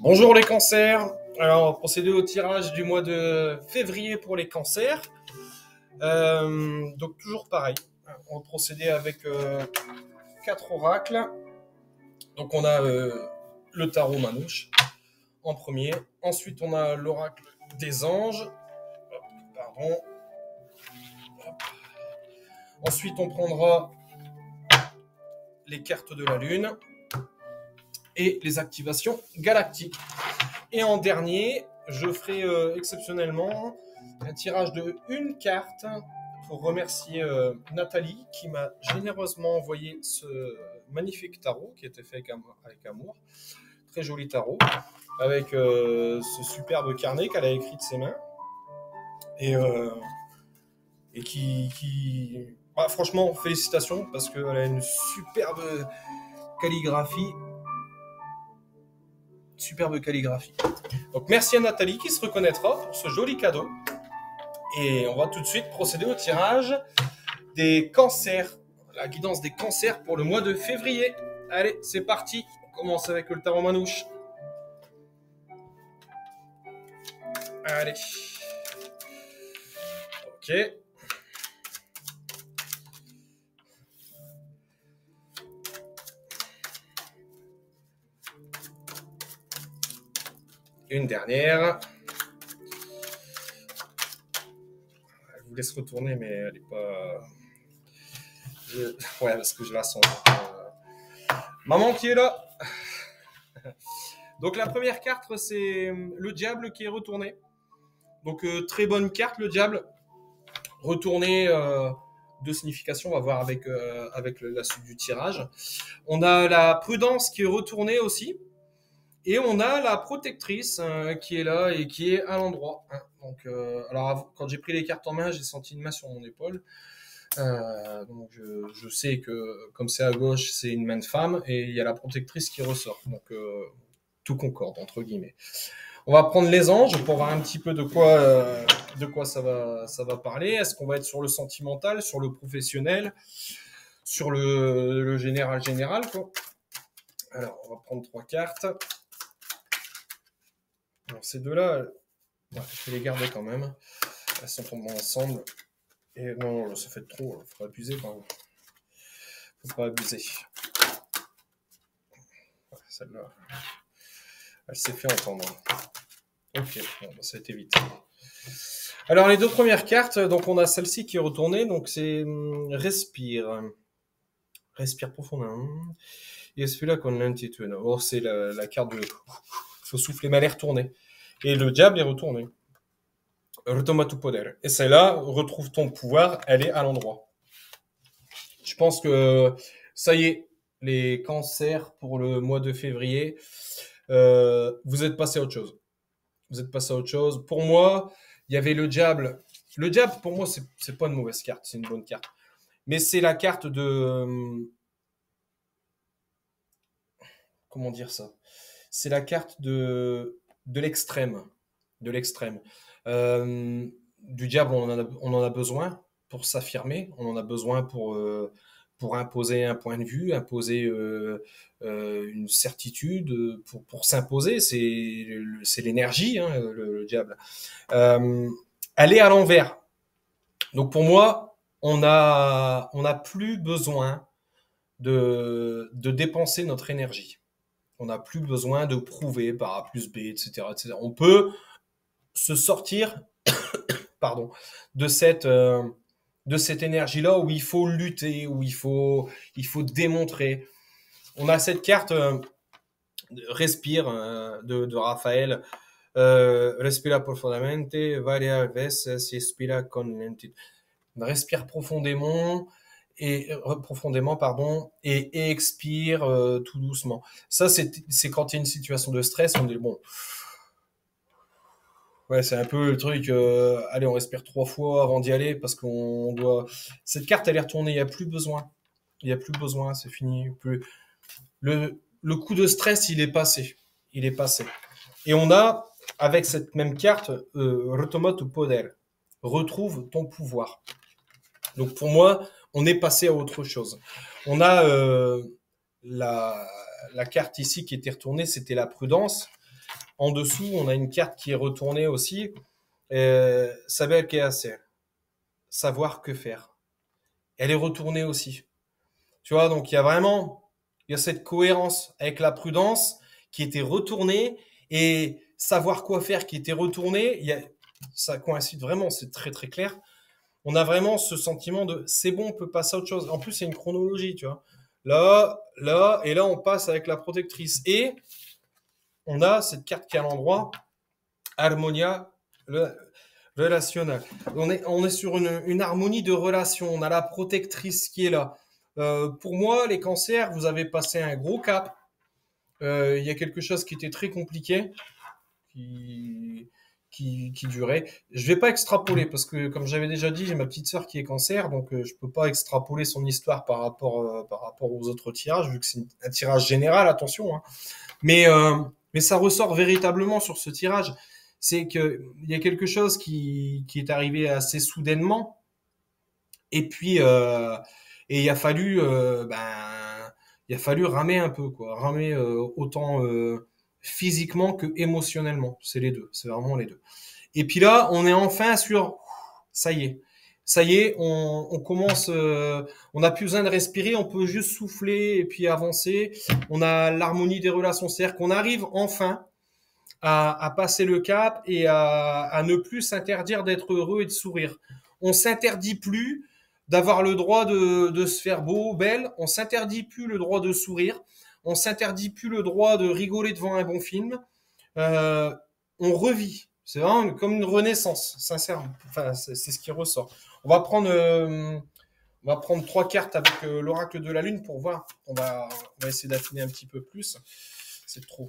Bonjour les cancers. Alors, on va procéder au tirage du mois de février pour les cancers. Donc, toujours pareil. On va procéder avec 4 oracles. Donc, on a le tarot manouche en premier. Ensuite, on a l'oracle des anges. Pardon. Ensuite, on prendra les cartes de la lune et les activations galactiques. Et en dernier, je ferai exceptionnellement un tirage de une carte pour remercier Nathalie qui m'a généreusement envoyé ce magnifique tarot qui était fait avec amour. Très joli tarot, avec ce superbe carnet qu'elle a écrit de ses mains. Et qui... Bah, franchement, félicitations parce qu'elle a une superbe calligraphie. Donc merci à Nathalie qui se reconnaîtra pour ce joli cadeau. Et on va tout de suite procéder au tirage des cancers. La guidance des cancers pour le mois de février. Allez, c'est parti. On commence avec le tarot manouche. Allez. Ok. Une dernière. Je vous laisse retourner, mais elle n'est pas... Ouais, parce que je la sens. Maman qui est là. Donc la première carte, c'est le diable qui est retourné. Donc très bonne carte, le diable. Retourné de signification, on va voir avec la suite du tirage. On a la prudence qui est retournée aussi. Et on a la protectrice qui est là et qui est à l'endroit. Donc, alors, quand j'ai pris les cartes en main, j'ai senti une main sur mon épaule. Donc, je sais que comme c'est à gauche, c'est une main de femme et il y a la protectrice qui ressort. Donc, tout concorde, entre guillemets. On va prendre les anges pour voir un petit peu de quoi ça va parler. Est-ce qu'on va être sur le sentimental, sur le professionnel, sur le général, quoi. Alors, on va prendre 3 cartes. Alors, ces deux-là, ouais, je vais les garder quand même. Elles sont tombées ensemble. Et non, ça fait trop. Il faut abuser quand même. Faut pas abuser. Ouais, celle-là, elle s'est fait entendre. Ok, bon, ça a été vite. Alors, les deux premières cartes, donc on a celle-ci qui est retournée. Donc, c'est respire. Respire profondément. Et celui-là qu'on l'intitule. Oh, c'est la carte de... Il faut souffler, mais elle est retournée. Et le diable est retourné. Retoma tu poder. Et celle-là, retrouve ton pouvoir, elle est à l'endroit. Je pense que ça y est, les cancers pour le mois de février, vous êtes passé à autre chose. Vous êtes passé à autre chose. Pour moi, il y avait le diable. Le diable, pour moi, c'est pas une mauvaise carte, c'est une bonne carte. Mais c'est la carte de... Comment dire ça? C'est la carte de l'extrême. De l'extrême. Du diable, on en a besoin pour s'affirmer, on en a besoin pour imposer un point de vue, imposer une certitude, pour s'imposer. C'est l'énergie, hein, le diable. Elle est à l'envers. Donc pour moi, on a plus besoin de dépenser notre énergie. On n'a plus besoin de prouver par A plus B, etc., etc. On peut se sortir de cette énergie-là où il faut lutter, où il faut démontrer. On a cette carte Respire de Raphaël. Respira profondamente, varias veces expira con lentitud. Respire profondément et expire tout doucement. Ça, c'est quand il y a une situation de stress, on dit bon. Ouais, c'est un peu le truc. Allez, on respire 3 fois avant d'y aller parce qu'on doit. Cette carte, elle est retournée. Il n'y a plus besoin. Il n'y a plus besoin. C'est fini. Le coup de stress, il est passé. Il est passé. Et on a, avec cette même carte, Retoma tu poder. Retrouve ton pouvoir. Donc pour moi, on est passé à autre chose. On a la carte ici qui était retournée, c'était la prudence. En dessous, on a une carte qui est retournée aussi. Saber qué hacer. Savoir que faire. Elle est retournée aussi. Tu vois, donc il y a cette cohérence avec la prudence qui était retournée et savoir quoi faire qui était retournée. Ça coïncide vraiment, c'est très très clair. On a vraiment ce sentiment de c'est bon, on peut passer à autre chose. En plus, c'est une chronologie, tu vois. Là, là, et là, on passe avec la protectrice. Et on a cette carte qui est à l'endroit, Harmonia relationnelle. On est sur une harmonie de relation. On a la protectrice qui est là. Pour moi, les cancers, vous avez passé un gros cap. Il y a quelque chose qui était très compliqué, qui, qui durait. Je vais pas extrapoler parce que, comme j'avais déjà dit, j'ai ma petite sœur qui est cancer, donc je peux pas extrapoler son histoire par rapport aux autres tirages, vu que c'est un tirage général, attention. Hein. Mais ça ressort véritablement sur ce tirage. C'est qu'il y a quelque chose qui est arrivé assez soudainement, et puis et il a fallu ramer un peu, quoi, ramer autant physiquement que émotionnellement. C'est les deux, c'est vraiment les deux. Et puis là, on est enfin sur, ça y est, on commence, on n'a plus besoin de respirer, on peut juste souffler et puis avancer. On a l'harmonie des relations, c'est-à-dire qu'on arrive enfin à passer le cap et à ne plus s'interdire d'être heureux et de sourire. On s'interdit plus d'avoir le droit de se faire beau, belle. On s'interdit plus le droit de sourire. On s'interdit plus le droit de rigoler devant un bon film. On revit. C'est vraiment comme une renaissance, sincèrement. Enfin, c'est ce qui ressort. On va prendre 3 cartes avec l'oracle de la lune pour voir. On va essayer d'affiner un petit peu plus. C'est trop.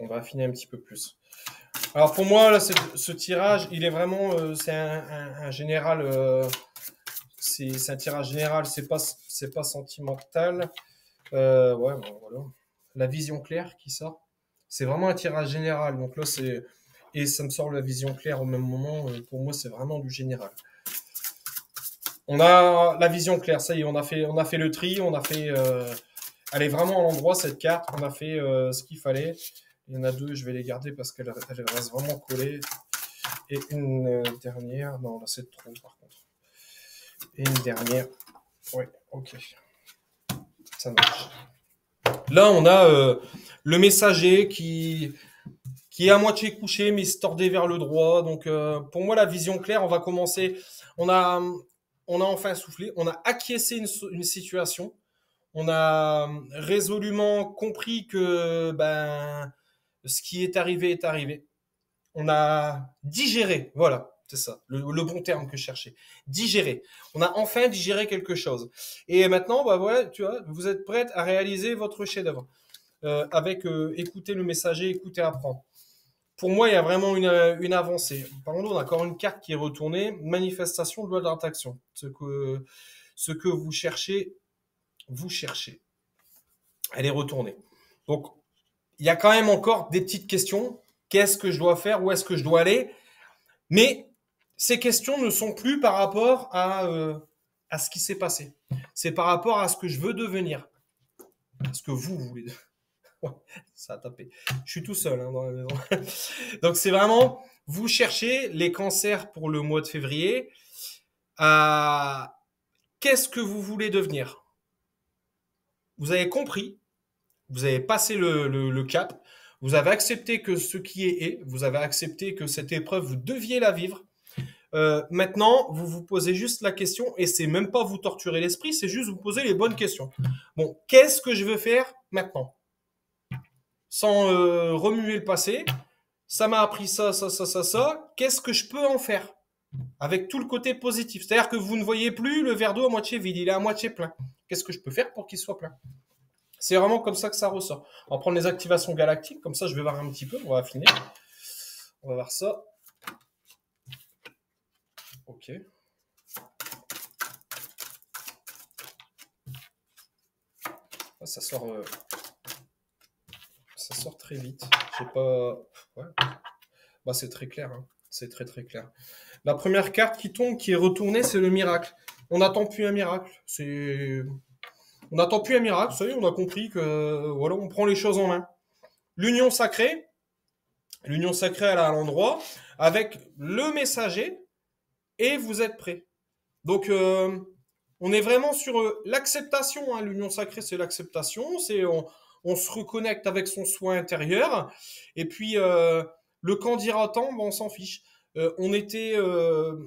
On va affiner un petit peu plus. Alors pour moi, là, ce tirage, il est vraiment, c'est un général, c'est un tirage général, c'est pas sentimental. Ouais, bon, voilà. La vision claire qui sort. C'est vraiment un tirage général. Donc là, et ça me sort la vision claire au même moment. Pour moi, c'est vraiment du général. On a la vision claire. Ça y est, on a fait le tri. Elle est vraiment à l'endroit cette carte. On a fait ce qu'il fallait. Il y en a 2, je vais les garder parce qu'elles restent vraiment collées. Et une dernière. Non, là, c'est trop, par contre. Et une dernière. Ouais, ok. Ça marche. Là, on a le messager qui est à moitié couché, mais se tordait vers le droit. Donc, pour moi, la vision claire, on va commencer. On a enfin soufflé. On a acquiescé une situation. On a résolument compris que ce qui est arrivé est arrivé. On a digéré, voilà, c'est ça, le bon terme que je cherchais. Digérer. On a enfin digéré quelque chose. Et maintenant, ouais, tu vois, vous êtes prête à réaliser votre chef-d'œuvre. Avec écouter le messager, écouter, apprendre. Pour moi, il y a vraiment une avancée. Par contre, on a encore une carte qui est retournée. Manifestation de loi d'attraction. Ce que vous cherchez. Elle est retournée. Donc, il y a quand même encore des petites questions. Qu'est-ce que je dois faire? Où est-ce que je dois aller? Mais ces questions ne sont plus par rapport à ce qui s'est passé. C'est par rapport à ce que je veux devenir. À ce que vous voulez. Ça a tapé. Je suis tout seul dans la maison. Donc, c'est vraiment, vous cherchez les cancers pour le mois de février. Qu'est-ce que vous voulez devenir? Vous avez compris. Vous avez passé le cap. Vous avez accepté que ce qui est. Vous avez accepté que cette épreuve, vous deviez la vivre. Maintenant, vous vous posez juste la question, et c'est même pas vous torturer l'esprit, c'est juste vous poser les bonnes questions. Bon, qu'est-ce que je veux faire maintenant? Sans remuer le passé. Ça m'a appris ça. Qu'est-ce que je peux en faire? Avec tout le côté positif. C'est-à-dire que vous ne voyez plus le verre d'eau à moitié vide, il est à moitié plein. Qu'est-ce que je peux faire pour qu'il soit plein? C'est vraiment comme ça que ça ressort. On va prendre les activations galactiques, comme ça je vais voir un petit peu, on va affiner. On va voir ça. Ok. Ah, ça sort très vite. J'ai pas. Ouais. Bah, c'est très clair. Hein. C'est très très clair. La première carte qui tombe, qui est retournée, c'est le miracle. On n'attend plus un miracle. On n'attend plus un miracle. Vous savez, on a compris que voilà, on prend les choses en main. l'union sacrée, elle est à l'endroit, avec le messager, et vous êtes prêts. Donc, on est vraiment sur l'acceptation. Hein. L'union sacrée, c'est l'acceptation. On se reconnecte avec son soi intérieur. Et puis, le quand dira tant, ben, on s'en fiche. On était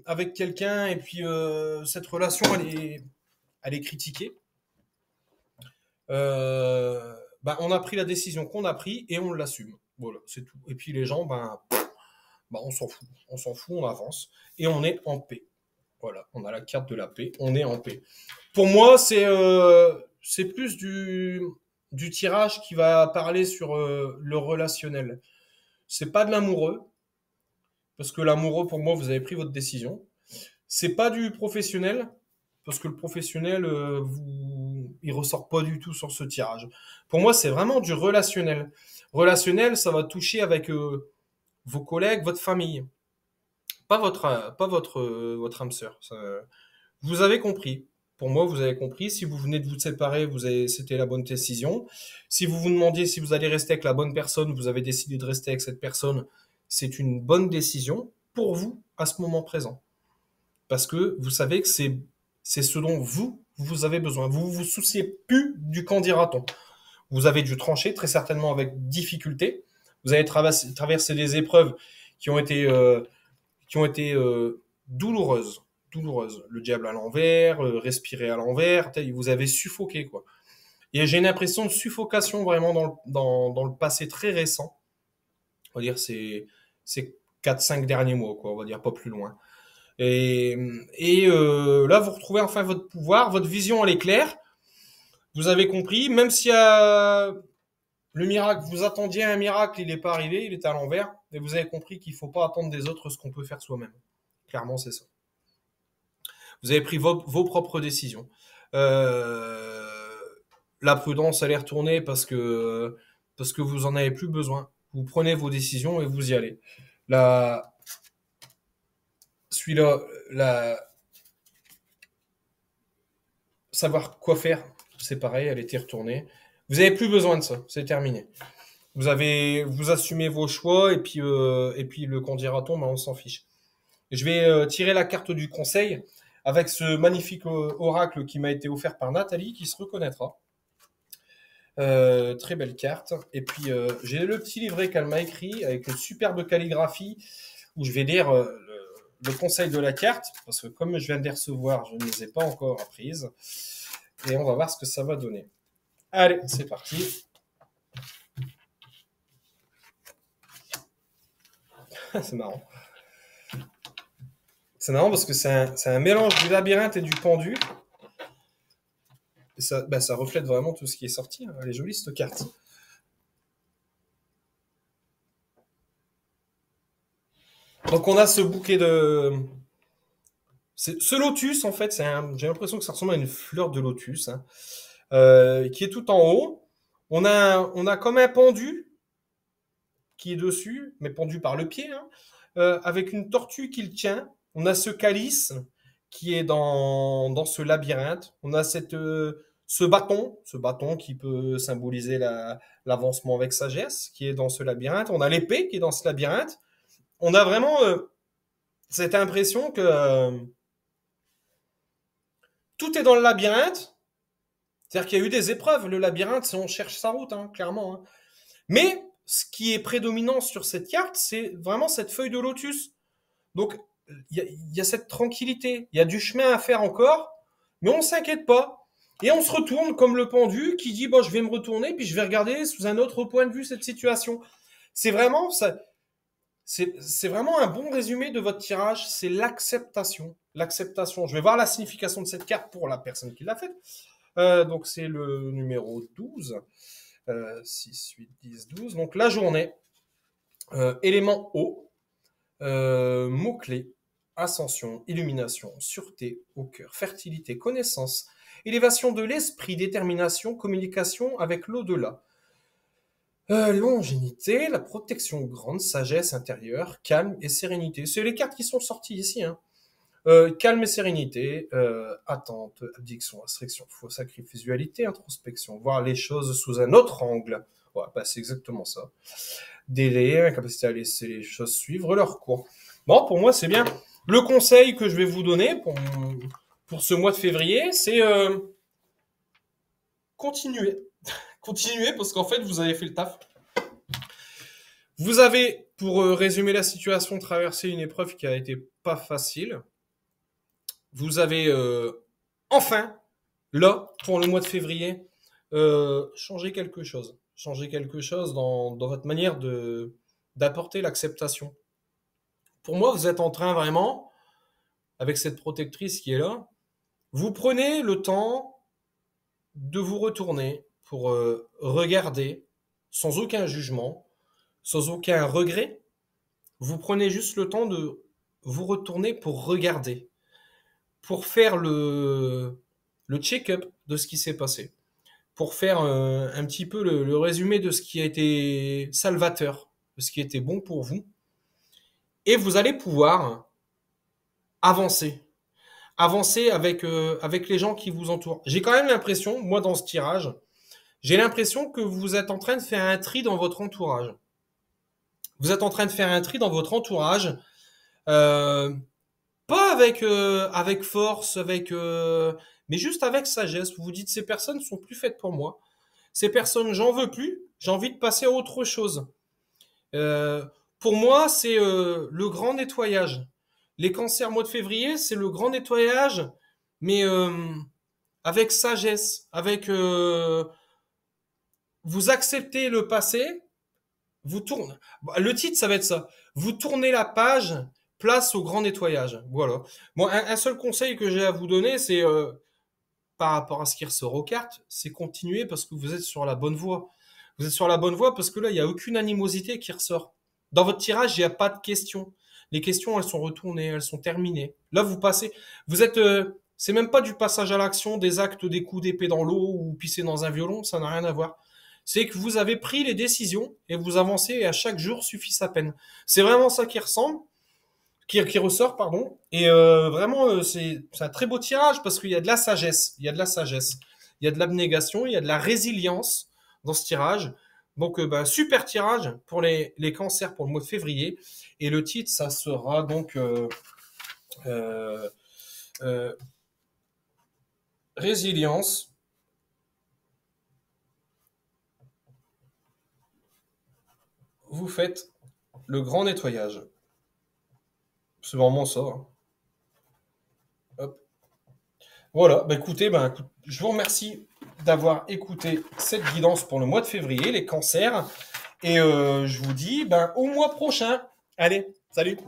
avec quelqu'un et puis cette relation, elle est critiquée. Ben, on a pris la décision qu'on a prise et on l'assume. Voilà, c'est tout. Et puis les gens, ben, on s'en fout. On s'en fout, on avance et on est en paix. Voilà, on a la carte de la paix, on est en paix. Pour moi, c'est plus du tirage qui va parler sur le relationnel. C'est pas de l'amoureux, parce que l'amoureux, pour moi, vous avez pris votre décision. C'est pas du professionnel, parce que le professionnel, il ressort pas du tout sur ce tirage. Pour moi, c'est vraiment du relationnel. Relationnel, ça va toucher avec vos collègues, votre famille, pas votre âme sœur. Vous avez compris. Pour moi, vous avez compris. Si vous venez de vous séparer, c'était la bonne décision. Si vous vous demandiez si vous allez rester avec la bonne personne, vous avez décidé de rester avec cette personne, c'est une bonne décision pour vous à ce moment présent. Parce que vous savez que c'est ce dont vous avez besoin. Vous vous souciez plus du quand dira-t-on. Vous avez dû trancher, très certainement avec difficulté. Vous avez traversé des épreuves qui ont été douloureuses. Le diable à l'envers, respirer à l'envers, vous avez suffoqué, quoi. Et j'ai une impression de suffocation vraiment dans le passé très récent. On va dire c'est 4-5 derniers mois, quoi, on va dire pas plus loin. Et là, vous retrouvez enfin votre pouvoir, votre vision, elle est claire. Vous avez compris, même si le miracle, vous attendiez un miracle, il n'est pas arrivé, il est à l'envers, et vous avez compris qu'il ne faut pas attendre des autres ce qu'on peut faire soi-même. Clairement, c'est ça. Vous avez pris vos propres décisions. La prudence, elle est retournée parce que vous en avez plus besoin. Vous prenez vos décisions et vous y allez. Là, celui-là, savoir quoi faire, c'est pareil, elle était retournée. Vous avez plus besoin de ça, c'est terminé. Vous assumez vos choix et puis le quand dira-t-on, ben on s'en fiche. Je vais tirer la carte du conseil avec ce magnifique oracle qui m'a été offert par Nathalie, qui se reconnaîtra. Très belle carte. Et puis j'ai le petit livret qu'elle m'a écrit avec une superbe calligraphie où je vais lire le conseil de la carte, parce que comme je viens de les recevoir, je ne les ai pas encore apprises. Et on va voir ce que ça va donner. Allez, c'est parti. C'est marrant. C'est marrant parce que c'est un mélange du labyrinthe et du pendu. Et ça reflète vraiment tout ce qui est sorti. Hein. Elle est jolie cette carte. Donc on a ce bouquet de... Ce lotus, en fait, j'ai l'impression que ça ressemble à une fleur de lotus, hein, qui est tout en haut. On a comme un pendu qui est dessus, mais pendu par le pied, hein, avec une tortue qui le tient. On a ce calice qui est dans ce labyrinthe. On a ce bâton qui peut symboliser l'avancement avec sagesse, qui est dans ce labyrinthe. On a l'épée qui est dans ce labyrinthe. On a vraiment cette impression que tout est dans le labyrinthe. C'est-à-dire qu'il y a eu des épreuves. Le labyrinthe, c'est on cherche sa route, hein, clairement. Hein. Mais ce qui est prédominant sur cette carte, c'est vraiment cette feuille de lotus. Donc, il y a cette tranquillité. Il y a du chemin à faire encore, mais on ne s'inquiète pas. Et on se retourne comme le pendu qui dit bon, je vais me retourner, puis je vais regarder sous un autre point de vue cette situation. C'est vraiment ça. C'est vraiment un bon résumé de votre tirage, c'est l'acceptation. L'acceptation. Je vais voir la signification de cette carte pour la personne qui l'a faite. Donc c'est le numéro 12. 6, 8, 10, 12. Donc la journée. Élément eau. Mots-clés. Ascension, illumination, sûreté au cœur, fertilité, connaissance, élévation de l'esprit, détermination, communication avec l'au-delà. Longévité, la protection grande, sagesse intérieure, calme et sérénité. C'est les cartes qui sont sorties ici. Hein. Calme et sérénité, attente, abdiction, restriction, foi, sacrifice, dualité, introspection, voir les choses sous un autre angle, Ouais, bah, c'est exactement ça. Délai, incapacité à laisser les choses suivre leur cours. Bon, pour moi, c'est bien. Le conseil que je vais vous donner pour ce mois de février, c'est continuer. Continuer parce qu'en fait, vous avez fait le taf. Vous avez, pour résumer la situation, traversé une épreuve qui a été pas facile. Vous avez enfin, là, pour le mois de février, changé quelque chose. Changé quelque chose dans votre manière d'apporter l'acceptation. Pour moi, vous êtes en train vraiment, avec cette protectrice qui est là, vous prenez le temps de vous retourner pour regarder sans aucun jugement, sans aucun regret. Vous prenez juste le temps de vous retourner pour regarder, pour faire le check-up de ce qui s'est passé, pour faire un petit peu le résumé de ce qui a été salvateur, de ce qui était bon pour vous. Et vous allez pouvoir avancer. Avancer avec les gens qui vous entourent. J'ai quand même l'impression, moi dans ce tirage, j'ai l'impression que vous êtes en train de faire un tri dans votre entourage. Vous êtes en train de faire un tri dans votre entourage, euh, pas avec force, mais juste avec sagesse. Vous vous dites ces personnes sont plus faites pour moi. Ces personnes, j'en veux plus. J'ai envie de passer à autre chose. Euh, pour moi, c'est le grand nettoyage. Les cancers mois de février, c'est le grand nettoyage, mais avec sagesse, vous acceptez le passé, vous tournez. Le titre, ça va être ça. Vous tournez la page, place au grand nettoyage. Voilà. Bon, un seul conseil que j'ai à vous donner, c'est par rapport à ce qui ressort aux cartes, c'est continuer parce que vous êtes sur la bonne voie. Vous êtes sur la bonne voie parce que là, il n'y a aucune animosité qui ressort. Dans votre tirage, il n'y a pas de questions. Les questions, elles sont retournées, elles sont terminées. Là, vous passez, vous êtes, c'est même pas du passage à l'action, des actes, des coups d'épée dans l'eau ou pisser dans un violon, ça n'a rien à voir. C'est que vous avez pris les décisions et vous avancez et à chaque jour suffit sa peine. C'est vraiment ça qui ressemble, qui ressort, pardon. Et vraiment, c'est un très beau tirage parce qu'il y a de la sagesse, il y a de la sagesse, il y a de l'abnégation, il y a de la résilience dans ce tirage. Donc, bah, super tirage pour les cancers pour le mois de février. Et le titre, ça sera donc euh, euh, Résilience. Vous faites le grand nettoyage. C'est vraiment ça. Hein. Hop. Voilà, bah écoutez, je vous remercie d'avoir écouté cette guidance pour le mois de février, les cancers. Et je vous dis au mois prochain. Allez, salut!